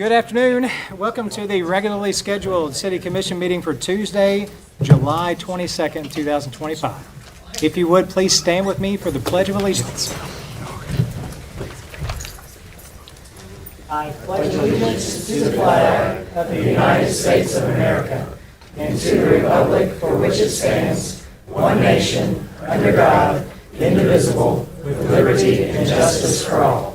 Good afternoon. Welcome to the regularly scheduled City Commission meeting for Tuesday, July 22nd, 2025. If you would, please stand with me for the Pledge of Allegiance. I pledge allegiance to the flag of the United States of America and to the republic for which it stands, one nation, under God, indivisible, with liberty and justice for all.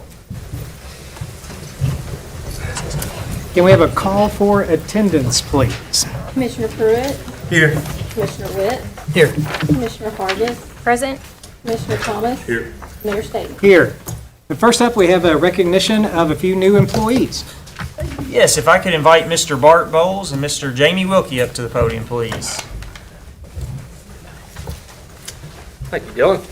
Can we have a call for attendance, please? Commissioner Pruitt. Here. Commissioner Witt. Here. Commissioner Hargis. Present. Commissioner Thomas. Here. Mayor Staley. Here. But first up, we have a recognition of a few new employees. Yes, if I could invite Mr. Bart Bowles and Mr. Jamie Wilkie up to the podium, please. Thank you, Dylan.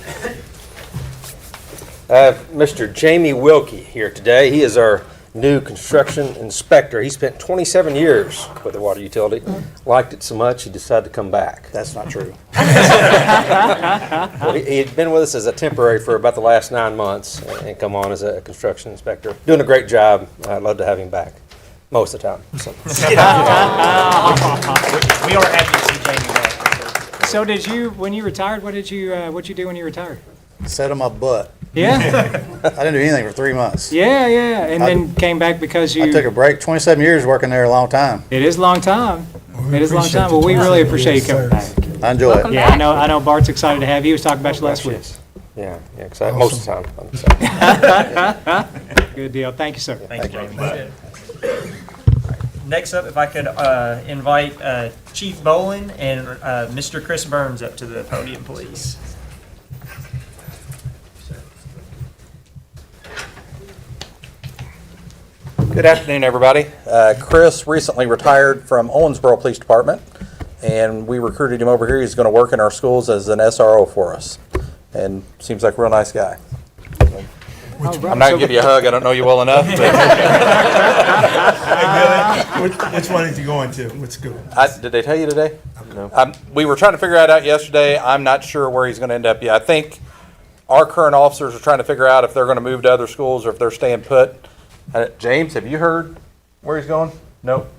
I have Mr. Jamie Wilkie here today. He is our new construction inspector. He spent 27 years with the water utility. Liked it so much, he decided to come back. That's not true. Well, he had been with us as a temporary for about the last 9 months and come on as a construction inspector. Doing a great job. I'd love to have him back most of the time. So. We are happy to see Jamie back. So did you, when you retired, what'd you do when you retired? Sat on my butt. Yeah? I didn't do anything for 3 months. Yeah. And then came back because I took a break. 27 years working there, a long time. It is a long time. It is a long time. Well, we really appreciate you coming back. I enjoy it. Yeah, I know Bart's excited to have you. He was talking about you last week. Yeah, excited most of the time. Good deal. Thank you, sir. Thank you, Jamie. Next up, if I could invite Chief Bolin and Mr. Chris Burns up to the podium, please. Good afternoon, everybody. Chris recently retired from Owensboro Police Department, and we recruited him over here. He's going to work in our schools as an SRO for us, and seems like a real nice guy. I'm not going to give you a hug. I don't know you well enough. Which one is he going to? Which school? Did they tell you today? No. We were trying to figure that out yesterday. I'm not sure where he's going to end up yet. I think our current officers are trying to figure out if they're going to move to other schools or if they're staying put. James, have you heard where he's going? Nope.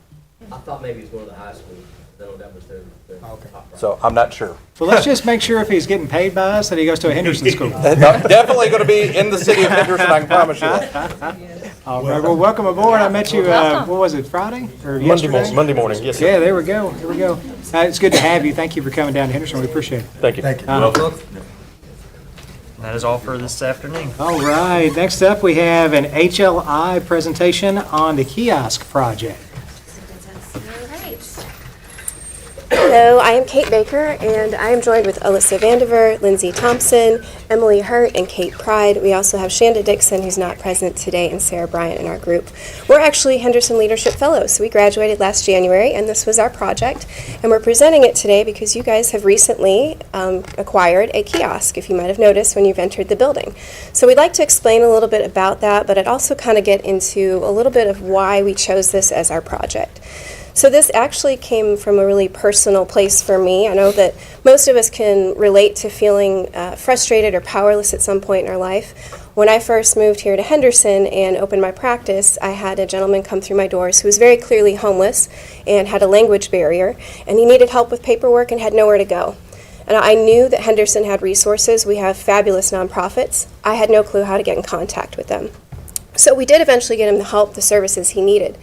I thought maybe he's going to the high school. That was their top priority. So I'm not sure. Well, let's just make sure if he's getting paid by us that he goes to a Henderson school. Definitely going to be in the city of Henderson, I can promise you that. All right, well, welcome aboard. I met you, what was it, Friday? Or yesterday? Monday morning, yes, sir. Yeah, there we go. It's good to have you. Thank you for coming down to Henderson. We appreciate it. Thank you. That is all for this afternoon. All right, next up we have an HLI presentation on the kiosk project. Hello, I am Kate Baker, and I am joined with Alyssa Vandiver, Lindsay Thompson, Emily Hurt, and Kate Pride. We also have Shanda Dixon, who's not present today, and Sarah Bryant in our group. We're actually Henderson Leadership Fellows, so we graduated last January, and this was our project. And we're presenting it today because you guys have recently acquired a kiosk, if you might have noticed when you've entered the building. So we'd like to explain a little bit about that, but I'd also kind of get into a little bit of why we chose this as our project. So this actually came from a really personal place for me. I know that most of us can relate to feeling frustrated or powerless at some point in our life. When I first moved here to Henderson and opened my practice, I had a gentleman come through my doors who was very clearly homeless and had a language barrier, and he needed help with paperwork and had nowhere to go. And I knew that Henderson had resources. We have fabulous nonprofits. I had no clue how to get in contact with them. So we did eventually get him the help, the services he needed.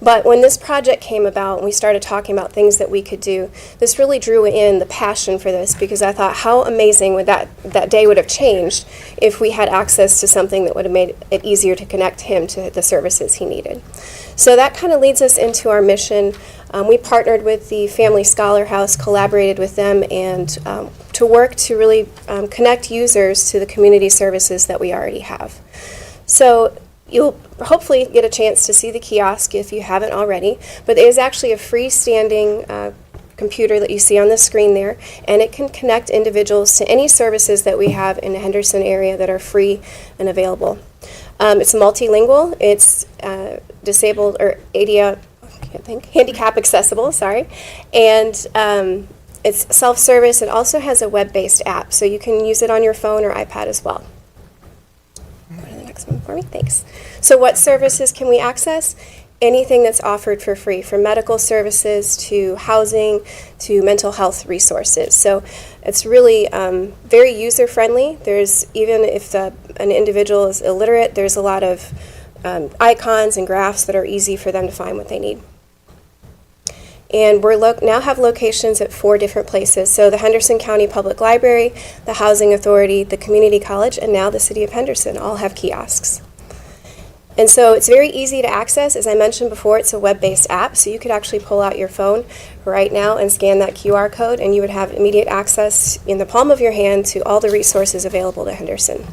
But when this project came about and we started talking about things that we could do, this really drew in the passion for this, because I thought how amazing would that day would have changed if we had access to something that would have made it easier to connect him to the services he needed. So that kind of leads us into our mission. We partnered with the Family Scholar House, collaborated with them, and to work to really connect users to the community services that we already have. So you'll hopefully get a chance to see the kiosk if you haven't already, but there is actually a freestanding computer that you see on the screen there, and it can connect individuals to any services that we have in the Henderson area that are free and available. It's multilingual, it's disabled or handicap accessible, and it's self-service. It also has a web-based app, so you can use it on your phone or iPad as well. Go to the next one for me, thanks. So what services can we access? anything that's offered for free, from medical services to housing to mental health resources. So it's really very user-friendly. There's, even if an individual is illiterate, there's a lot of icons and graphs that are easy for them to find what they need. And we're now have locations at 4 different places. So the Henderson County Public Library, the Housing Authority, the Community College, and now the City of Henderson all have kiosks. And so it's very easy to access. As I mentioned before, it's a web-based app, so you could actually pull out your phone right now and scan that QR code, and you would have immediate access in the palm of your hand to all the resources available to Henderson.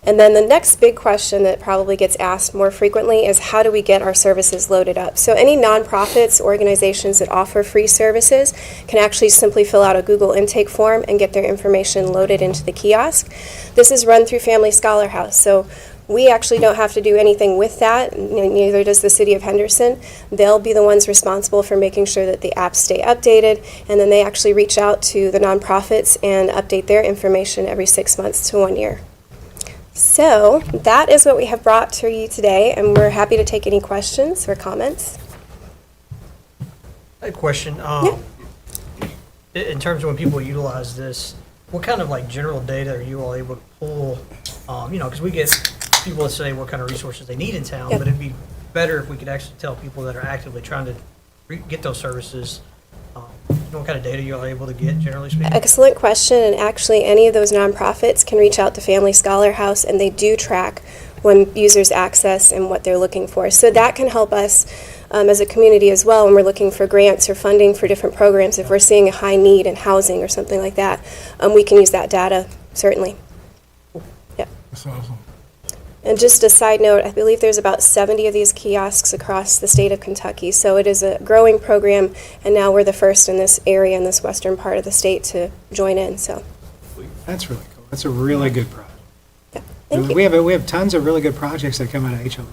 And then the next big question that probably gets asked more frequently is, how do we get our services loaded up? So any nonprofits, organizations that offer free services can actually simply fill out a Google intake form and get their information loaded into the kiosk. This is run through Family Scholar House, so we actually don't have to do anything with that, neither does the City of Henderson. They'll be the ones responsible for making sure that the apps stay updated, and then they actually reach out to the nonprofits and update their information every 6 months to 1 year. So that is what we have brought to you today, and we're happy to take any questions or comments. A question. In terms of when people utilize this, what kind of like general data are you all able to pull? Because we get people that say what kind of resources they need in town, Yep. but it'd be better if we could actually tell people that are actively trying to get those services. What kind of data you all able to get, generally speaking? Excellent question, and actually any of those nonprofits can reach out to Family Scholar House, and they do track when users access and what they're looking for. So that can help us as a community as well when we're looking for grants or funding for different programs. If we're seeing a high need in housing or something like that, we can use that data, certainly. Yep. That's awesome. And just a side note, I believe there's about 70 of these kiosks across the state of Kentucky, so it is a growing program, and now we're the first in this area, in this western part of the state, to join in, so. That's really cool. That's a really good project. Yeah. Thank you. We have tons of really good projects that come out of HLO.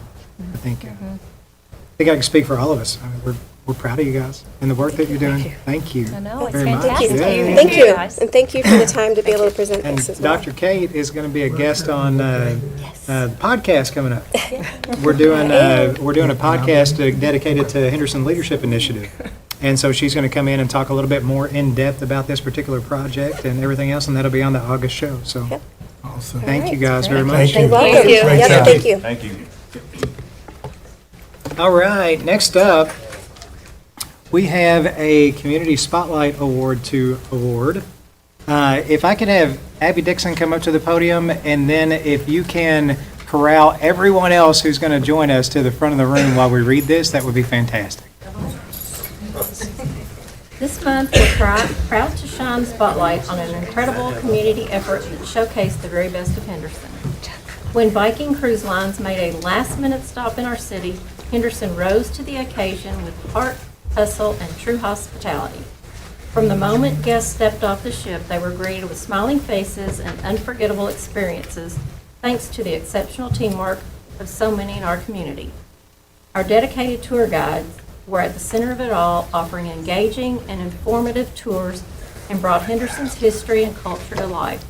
I think I can speak for all of us. I mean, we're proud of you guys and the work that you're doing. Thank you. I know, it's very much. fantastic. Yeah. Thank you, guys. and thank you for the time to be able to present And this as well. Dr. Kate is going to be a guest on the podcast coming up. We're doing a podcast dedicated to Henderson Leadership Initiative. And so she's going to come in and talk a little bit more in depth about this particular project and everything else, and that'll be on the August show. So Yep. Awesome. thank you guys very much. Thank you. You're welcome. Great Yep, job. thank you. Thank you. All right, next up, we have a Community Spotlight Award to award. If I could have Abby Dixon come up to the podium, and then if you can corral everyone else who's going to join us to the front of the room while we read this, that would be fantastic. This month, we're proud to shine the spotlight on an incredible community effort that showcased the very best of Henderson. When Viking Cruise Lines made a last-minute stop in our city, Henderson rose to the occasion with heart, hustle, and true hospitality. From the moment guests stepped off the ship, they were greeted with smiling faces and unforgettable experiences, thanks to the exceptional teamwork of so many in our community. Our dedicated tour guides were at the center of it all, offering engaging and informative tours, and brought Henderson's history and culture to life.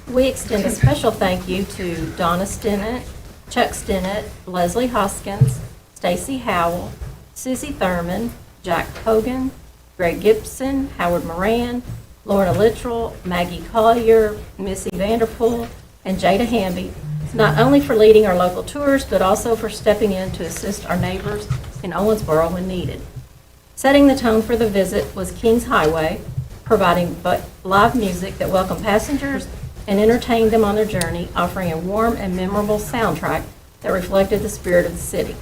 We extend a special thank you to Donna Stinnett, Chuck Stinnett, Leslie Hoskins, Stacy Howell, Susie Thurman, Jack Hogan, Greg Gibson, Howard Moran, Lorna Littrell, Maggie Collier, Missy Vanderpool, and Jada Hamby, not only for leading our local tours, but also for stepping in to assist our neighbors in Owensboro when needed. Setting the tone for the visit was Kings Highway, providing live music that welcomed passengers and entertained them on their journey, offering a warm and memorable soundtrack that reflected the spirit of the city.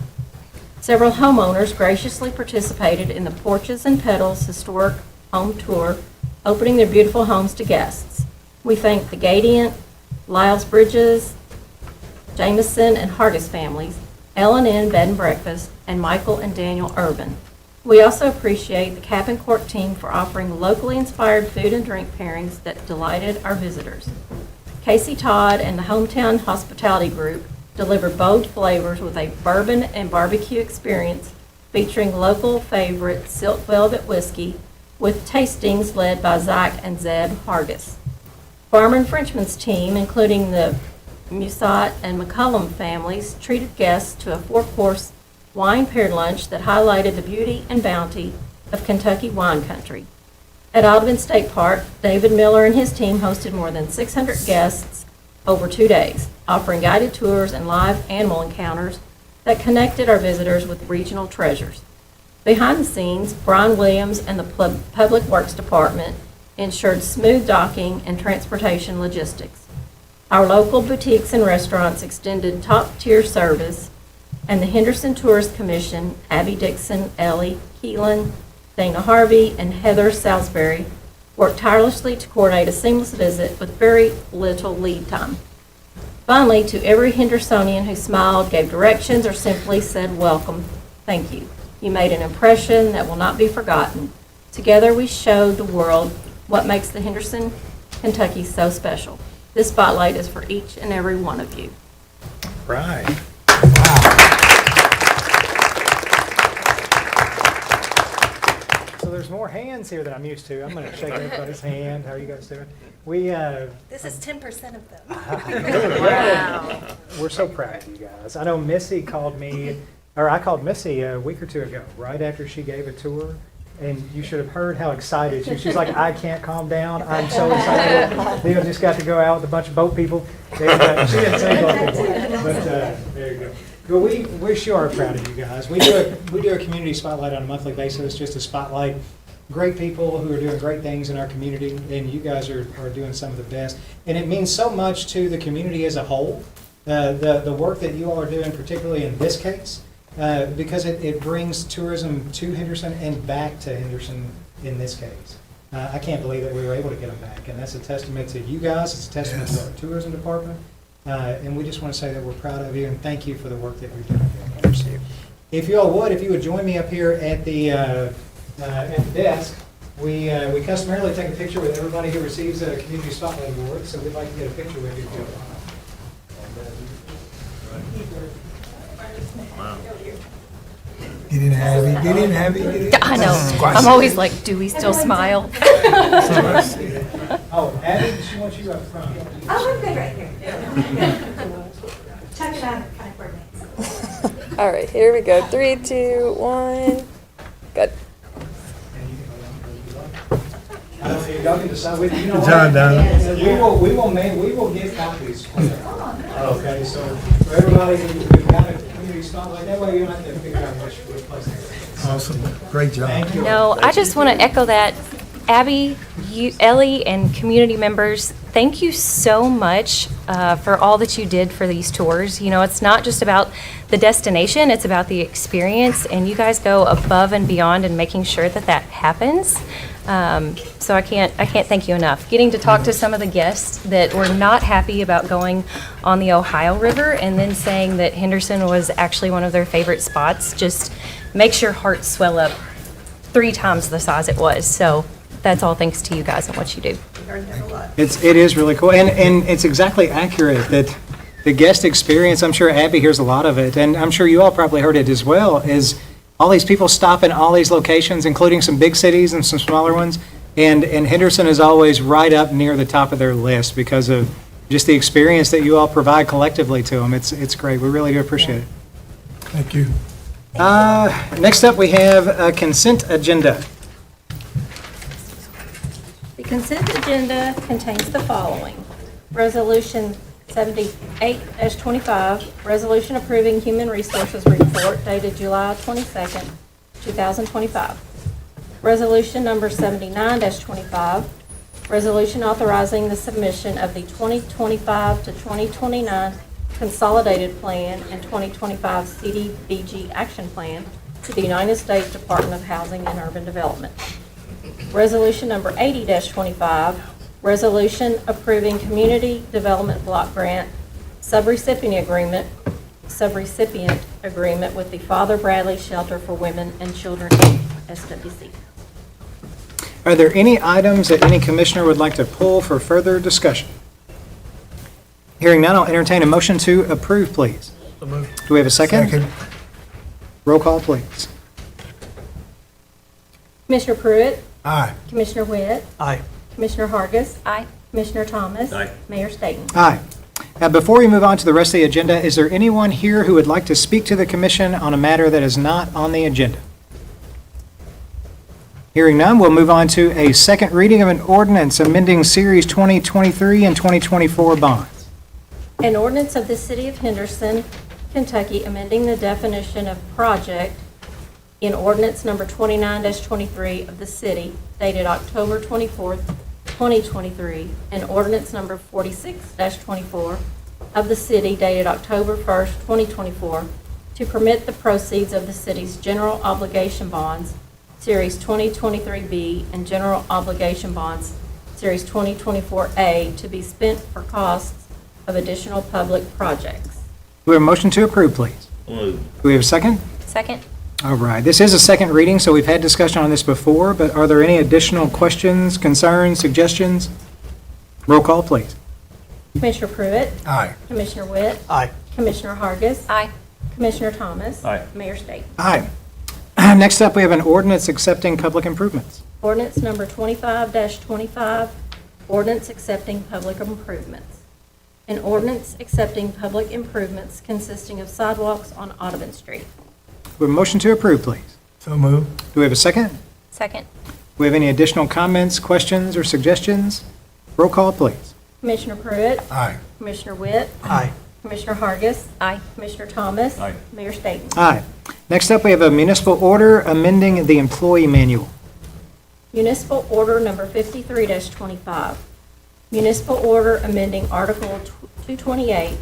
Several homeowners graciously participated in the Porches and Petals historic home tour, opening their beautiful homes to guests. We thank the Gadiant, Lyles Bridges, Jameson and Hardis families, L&N Bed and Breakfast, and Michael and Daniel Urban. We also appreciate the Cabin Court team for offering locally inspired food and drink pairings that delighted our visitors. Casey Todd and the Hometown Hospitality Group delivered bold flavors with a bourbon and barbecue experience featuring local favorite Silk Velvet whiskey with tastings led by Zach and Zeb Hargis. Farmer and Frenchman's team, including the Musat and McCullum families, treated guests to a 4-course wine-paired lunch that highlighted the beauty and bounty of Kentucky wine country. At Audubon State Park, David Miller and his team hosted more than 600 guests over 2 days, offering guided tours and live animal encounters that connected our visitors with regional treasures. Behind the scenes, Brian Williams and the Public Works Department ensured smooth docking and transportation logistics. Our local boutiques and restaurants extended top-tier service, and the Henderson Tourist Commission, Abby Dixon, Ellie Keelan, Dana Harvey, and Heather Salisbury worked tirelessly to coordinate a seamless visit with very little lead time. Finally, to every Hendersonian who smiled, gave directions, or simply said welcome, thank you. You made an impression that will not be forgotten. Together we showed the world what makes the Henderson, Kentucky so special. This spotlight is for each and every one of you. Right. So there's more hands here than I'm used to. I'm going to shake everybody's hand. How are you guys doing? This is 10% of them. Wow. We're so proud of you guys. I know Missy called me, or I called Missy a week or two ago, right after she gave a tour. And you should have heard how excited she's like, I can't calm down. I'm so excited. Neil just got to go out with a bunch of boat people. And, she didn't say anything, but there you go. But we sure are proud of you guys. We do a community spotlight on a monthly basis, just to spotlight great people who are doing great things in our community, and you guys are doing some of the best. And it means so much to the community as a whole, the work that you all are doing, particularly in this case. Because it brings tourism to Henderson and back to Henderson in this case. I can't believe that we were able to get them back, and that's a testament to you guys. It's a testament to our tourism department, and we just want to say that we're proud of you and thank you for the work that you're doing here in Henderson. If you would join me up here at the desk. We customarily take a picture with everybody who receives a Community Spotlight Award, so we'd like to get a picture with you if you don't mind. Get in, Abby. Get in, Abby. Get in. I know. I'm always like, do we still smile? Oh, Abby, she wants you up front. Oh, I'm good right here. Check it out. All right, here we go. 3, 2, 1. Good. Y'all can decide. You know Good job, Donna. We will get copies. Okay, so for everybody who got a community spotlight, that way you don't have to figure out which place. Awesome. Great job. Thank you. No, I just want to echo that. Abby, you, Ellie, and community members, thank you so much for all that you did for these tours. You know, it's not just about the destination, it's about the experience, and you guys go above and beyond in making sure that that happens. So I can't thank you enough. Getting to talk to some of the guests that were not happy about going on the Ohio River and then saying that Henderson was actually one of their favorite spots just makes your heart swell up 3 times the size it was. So that's all thanks to you guys and what you do. It is really cool, and it's exactly accurate that the guest experience, I'm sure Abby hears a lot of it, and I'm sure you all probably heard it as well, is all these people stop in all these locations, including some big cities and some smaller ones, and Henderson is always right up near the top of their list because of just the experience that you all provide collectively to them. It's great. We really do appreciate it. Thank you. Next up, we have a consent agenda. The consent agenda contains the following. Resolution 78-25, resolution approving Human Resources Report dated July 22nd, 2025. Resolution number 79-25, resolution authorizing the submission of the 2025 to 2029 Consolidated Plan and 2025 CDBG Action Plan to the United States Department of Housing and Urban Development. Resolution number 80-25, resolution approving Community Development Block Grant subrecipient agreement with the Father Bradley Shelter for Women and Children, SWC. Are there any items that any commissioner would like to pull for further discussion? Hearing none, I'll entertain a motion to approve, please. Do we have a second? Second. Roll call, please. Commissioner Pruitt, Aye. Commissioner Witt, Aye. Commissioner Hargis, Aye. Commissioner Thomas, Aye. Mayor Staten. Aye. Before we move on to the rest of the agenda, is there anyone here who would like to speak to the commission on a matter that is not on the agenda? Hearing none, we'll move on to a second reading of an ordinance amending Series 2023 and 2024 bonds. An ordinance of the City of Henderson, Kentucky, amending the definition of project in ordinance number 29-23 of the city dated October 24th, 2023, and ordinance number 46-24 of the city dated October 1st, 2024, to permit the proceeds of the city's general obligation bonds, Series 2023B, and general obligation bonds, Series 2024A, to be spent for costs of additional public projects. Do we have a motion to approve, please? Do we have a second? Second. All right, this is a second reading, so we've had discussion on this before, but are there any additional questions, concerns, suggestions? Roll call, please. Commissioner Pruitt? Aye. Commissioner Witt? Aye. Commissioner Hargis? Aye. Commissioner Thomas? Aye. Mayor State. Aye. Next up, we have an ordinance accepting public improvements. Ordinance number 25-25, ordinance accepting public improvements. An ordinance accepting public improvements consisting of sidewalks on Audubon Street. We have a motion to approve, please. So moved. Do we have a second? Second. Do we have any additional comments, questions, or suggestions? Roll call, please. Commissioner Pruitt? Aye. Commissioner Witt? Aye. Commissioner Hargis? Aye. Commissioner Thomas? Aye. Mayor Staten. Aye. Next up, we have a municipal order amending the employee manual. Municipal Order Number 53-25. Municipal Order amending Article 228,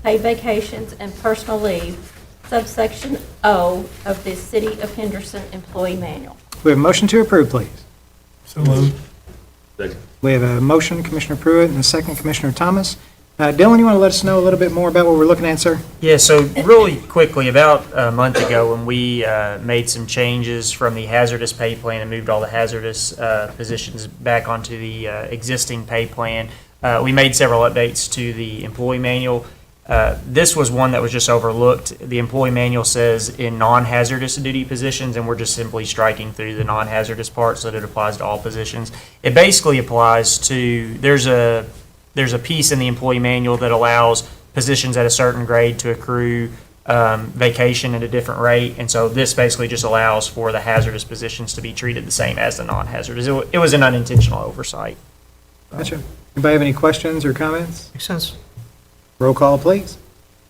paid vacations and personal leave, subsection O of the City of Henderson Employee Manual. We have a motion to approve, please. So moved. We have a motion, Commissioner Pruitt, and a second, Commissioner Thomas. Dylan, you want to let us know a little bit more about what we're looking at, sir? Yeah, so really quickly, about a month ago, when we made some changes from the hazardous pay plan and moved all the hazardous positions back onto the existing pay plan, we made several updates to the employee manual. This was one that was just overlooked. The employee manual says in non-hazardous duty positions, and we're just simply striking through the non-hazardous part so that it applies to all positions. It basically applies to, there's a piece in the employee manual that allows positions at a certain grade to accrue vacation at a different rate, and so this basically just allows for the hazardous positions to be treated the same as the non-hazardous. It was an unintentional oversight. Gotcha. Anybody have any questions or comments? Makes sense. Roll call, please.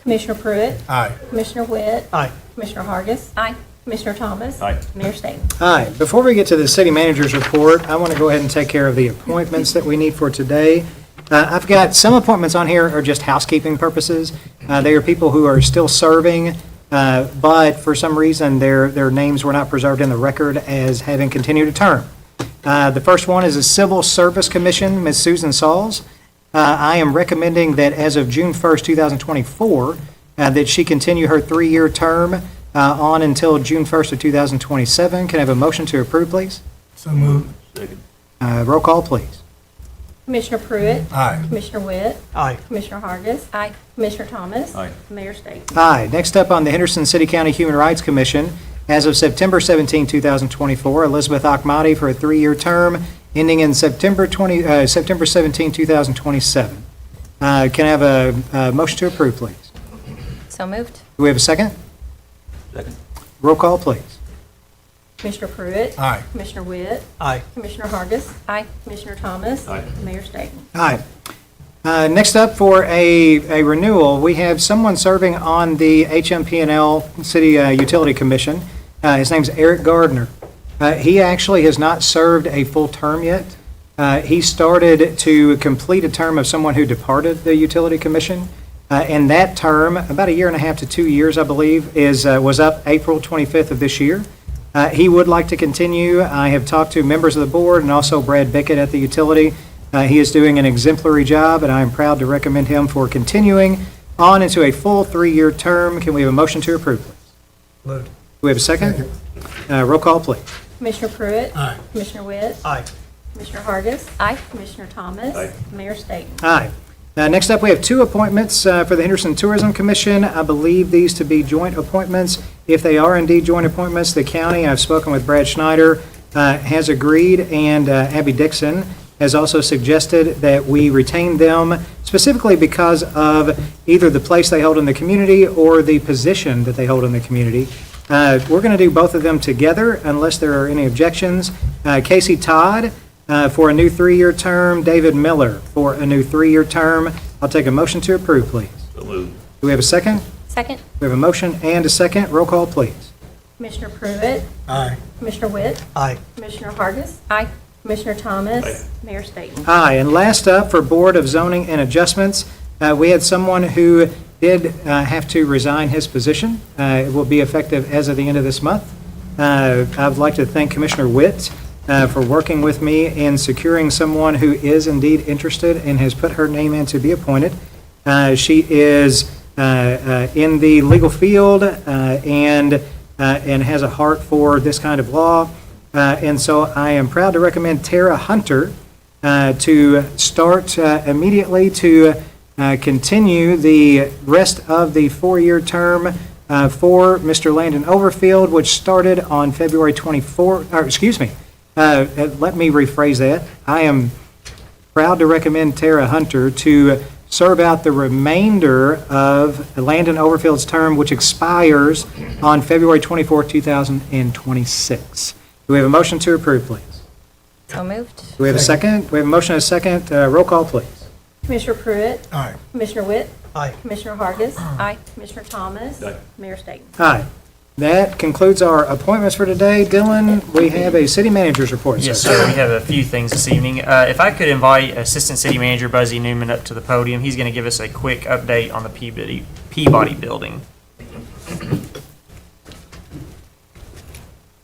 Commissioner Pruitt? Aye. Commissioner Witt? Aye. Commissioner Hargis? Aye. Commissioner Thomas? Aye. Mayor Staten. Aye. Before we get to the city manager's report, I want to go ahead and take care of the appointments that we need for today. I've got some appointments on here are just housekeeping purposes. They are people who are still serving, but for some reason their names were not preserved in the record as having continued a term. The first one is the Civil Service Commission, Ms. Susan Sauls. I am recommending that as of June 1st, 2024, that she continue her 3-year term on until June 1st of 2027. Can I have a motion to approve, please? So moved. Roll call, please. Commissioner Pruitt? Aye. Commissioner Witt? Aye. Commissioner Hargis? Aye. Commissioner Thomas? Aye. Mayor Staten. Aye. Next up on the Henderson City County Human Rights Commission, as of September 17, 2024, Elizabeth Ahmadi for a 3-year term ending in September 17, 2027. Can I have a motion to approve, please? So moved. Do we have a second? Second. Roll call, please. Commissioner Pruitt? Aye. Commissioner Witt? Aye. Commissioner Hargis? Aye. Commissioner Thomas? Aye. Mayor Staten. Aye. Next up for a renewal, we have someone serving on the HMP&L City Utility Commission. His name's Eric Gardner. He actually has not served a full term yet. He started to complete a term of someone who departed the Utility Commission. And that term, about 1.5 years to 2 years, I believe, was up April 25th of this year. He would like to continue. I have talked to members of the board and also Brad Bickett at the utility. He is doing an exemplary job, and I am proud to recommend him for continuing on into a full 3-year term. Can we have a motion to approve, please? Moved. Do we have a second? Roll call, please. Commissioner Pruitt? Aye. Commissioner Witt? Aye. Commissioner Hargis? Aye. Commissioner Thomas? Aye. Mayor Staten. Aye. Next up, we have 2 appointments for the Henderson Tourism Commission. I believe these to be joint appointments. If they are indeed joint appointments, the county, I've spoken with Brad Schneider, has agreed, and Abby Dixon has also suggested that we retain them specifically because of either the place they hold in the community or the position that they hold in the community. We're going to do both of them together unless there are any objections. Casey Todd for a new 3-year term, David Miller for a new 3-year term. I'll take a motion to approve, please. Do we have a second? Second? We have a motion and a second. Roll call, please. Commissioner Pruitt, Aye. Commissioner Witt, Aye. Commissioner Hargis, Aye. Commissioner Thomas, Mayor Staten. Aye. And last up, for Board of Zoning and Adjustments, we had someone who did have to resign his position. It will be effective as of the end of this month. I'd like to thank Commissioner Witt for working with me in securing someone who is indeed interested and has put her name in to be appointed. She is in the legal field and has a heart for this kind of law. And so I am proud to recommend Tara Hunter to start immediately to continue the rest of the 4-year term for Mr. Landon Overfield, which started on February 24th, or excuse me, let me rephrase that. I am proud to recommend Tara Hunter to serve out the remainder of Landon Overfield's term, which expires on February 24th, 2026. Do we have a motion to approve, please? So moved. Do we have a second? We have a motion and a second. Roll call, please. Commissioner Pruitt, Aye. Commissioner Witt, Aye. Commissioner Hargis, Aye. Commissioner Thomas, Mayor Staten. Aye. That concludes our appointments for today. Dylan, we have a city manager's report. Yes, sir. We have a few things this evening. If I could invite Assistant City Manager Buzzy Newman up to the podium, he's going to give us a quick update on the Peabody building.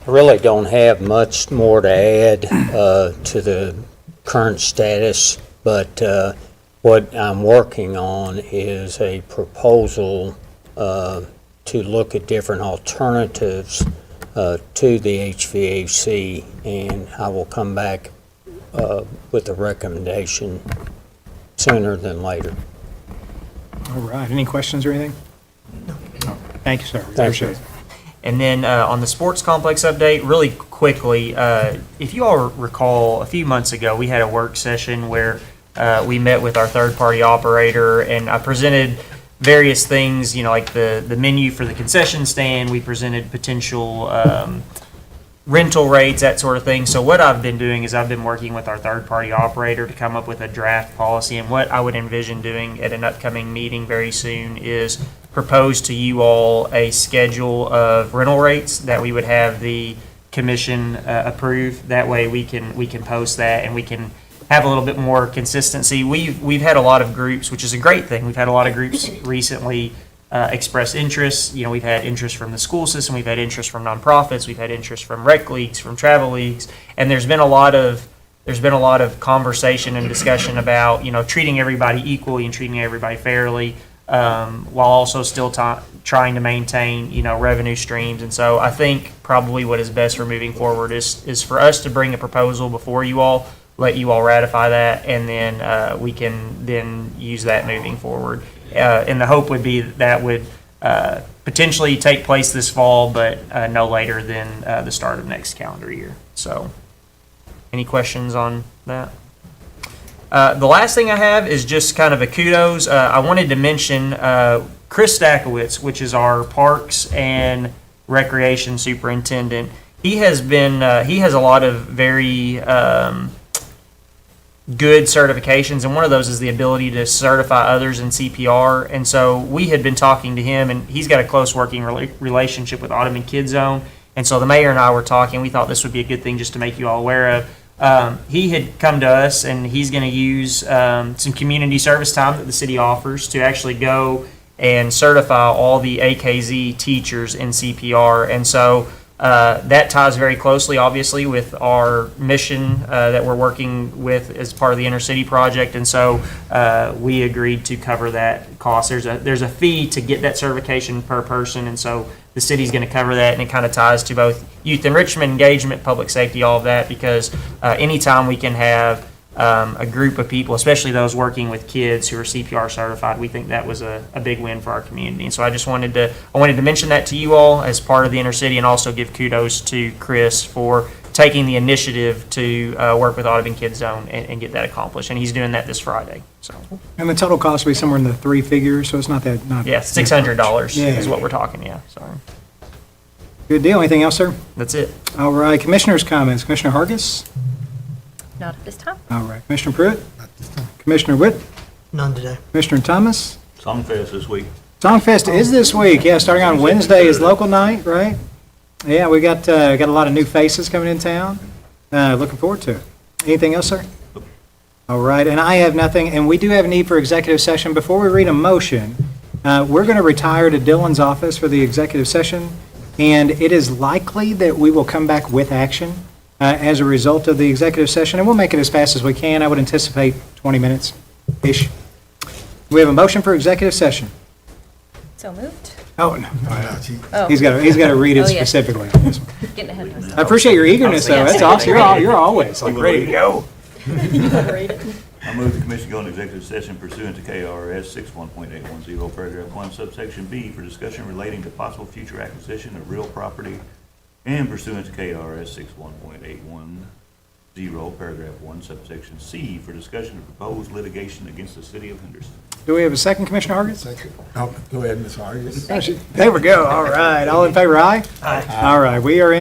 I really don't have much more to add to the current status, but what I'm working on is a proposal to look at different alternatives to the HVAC, and I will come back with a recommendation sooner than later. All right. Any questions or anything? No. Thank you, sir. Thank you. And then on the sports complex update, really quickly, if you all recall, a few months ago, we had a work session where we met with our third-party operator, and I presented various things, you know, like the menu for the concession stand. We presented potential rental rates, that sort of thing. So what I've been doing is I've been working with our third-party operator to come up with a draft policy, and what I would envision doing at an upcoming meeting very soon is propose to you all a schedule of rental rates that we would have the commission approve. That way we can post that and we can have a little bit more consistency. We've had a lot of groups, which is a great thing. We've had a lot of groups recently express interest. You know, we've had interest from the school system, we've had interest from nonprofits, we've had interest from rec leagues, from travel leagues, and there's been a lot of conversation and discussion about, you know, treating everybody equally and treating everybody fairly, while also still trying to maintain, you know, revenue streams. And so I think probably what is best for moving forward is for us to bring a proposal before you all, let you all ratify that, and then we can then use that moving forward. And the hope would be that would potentially take place this fall, but no later than the start of next calendar year. So any questions on that? The last thing I have is just kind of a kudos. I wanted to mention Chris Stakowitz, which is our Parks and Recreation Superintendent. He has a lot of very good certifications, and one of those is the ability to certify others in CPR. And so we had been talking to him, and he's got a close working relationship with Ottoman Kid Zone. And so the mayor and I were talking. We thought this would be a good thing just to make you all aware of. He had come to us, and he's going to use some community service time that the city offers to actually go and certify all the AKZ teachers in CPR. And so that ties very closely, obviously, with our mission that we're working with as part of the Inner City Project. And so we agreed to cover that cost. There's a fee to get that certification per person, and so the city's going to cover that, and it kind of ties to both youth enrichment, engagement, public safety, all of that, because anytime we can have a group of people, especially those working with kids who are CPR certified, we think that was a big win for our community. And so I just wanted to mention that to you all as part of the Inner City, and also give kudos to Chris for taking the initiative to work with Audubon Kids Zone and get that accomplished. And he's doing that this Friday. So, And the total cost will be somewhere in the three figures, so it's not that, not. yeah, $600 Yeah. is what we're talking, yeah. So, Good deal. Anything else, sir? that's it. All right, commissioners' comments. Commissioner Hargis? Not at this time. All right, Commissioner Pruitt? Commissioner Witt? None today. Commissioner Thomas? Songfest this week. Songfest is this week, yeah, starting on Wednesday is local night, right? Yeah, we got a lot of new faces coming in town. Looking forward to it. Anything else, sir? All right, and I have nothing, and we do have a need for executive session. Before we read a motion, we're going to retire to Dylan's office for the executive session, and it is likely that we will come back with action as a result of the executive session, and we'll make it as fast as we can. I would anticipate 20 minutes-ish. We have a motion for executive session. So moved. Oh, no. Oh. He's got to read it Oh, yes. specifically. Getting ahead of myself. I appreciate your eagerness, though. Yes. That's awesome. You're always like ready to go. I move the commission go into executive session pursuant to KRS 61.810, paragraph 1, subsection B, for discussion relating to possible future acquisition of real property, and pursuant to KRS 61.810, paragraph 1, subsection C, for discussion of proposed litigation against the city of Henderson. Do we have a second, Commissioner Hargis? Second. Oh, go ahead, Ms. Hargis. There we go. All right. All in favor, aye? Aye. All right. We are in.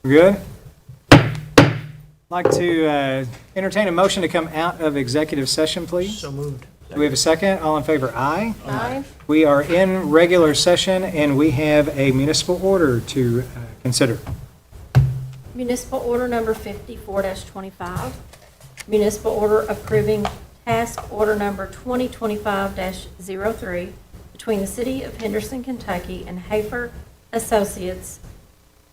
We're good? Like to entertain a motion to come out of executive session, please. So moved. Do we have a second? All in favor, aye. Aye. We are in regular session, and we have a municipal order to consider. Municipal order number 54-25. Municipal order approving task order number 2025-03 between the City of Henderson, Kentucky and Hafer Associates,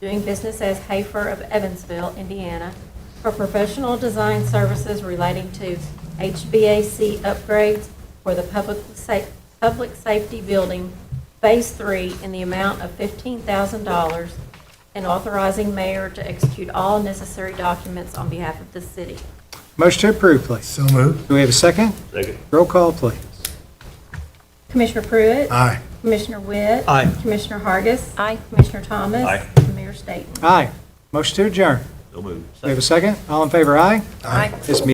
doing business as Hafer of Evansville, Indiana, for professional design services relating to HVAC upgrades for the public safety building, Phase 3, in the amount of $15,000, and authorizing mayor to execute all necessary documents on behalf of the city. Motion to approve, please. So moved. Do we have a second? Second. Roll call, please. Commissioner Pruitt. Aye. Commissioner Witt. Aye. Commissioner Hargis. Aye. Commissioner Thomas. Aye. And Mayor Staten. Aye. Motion to adjourn. So moved. Do we have a second? All in favor, aye. Aye. This meeting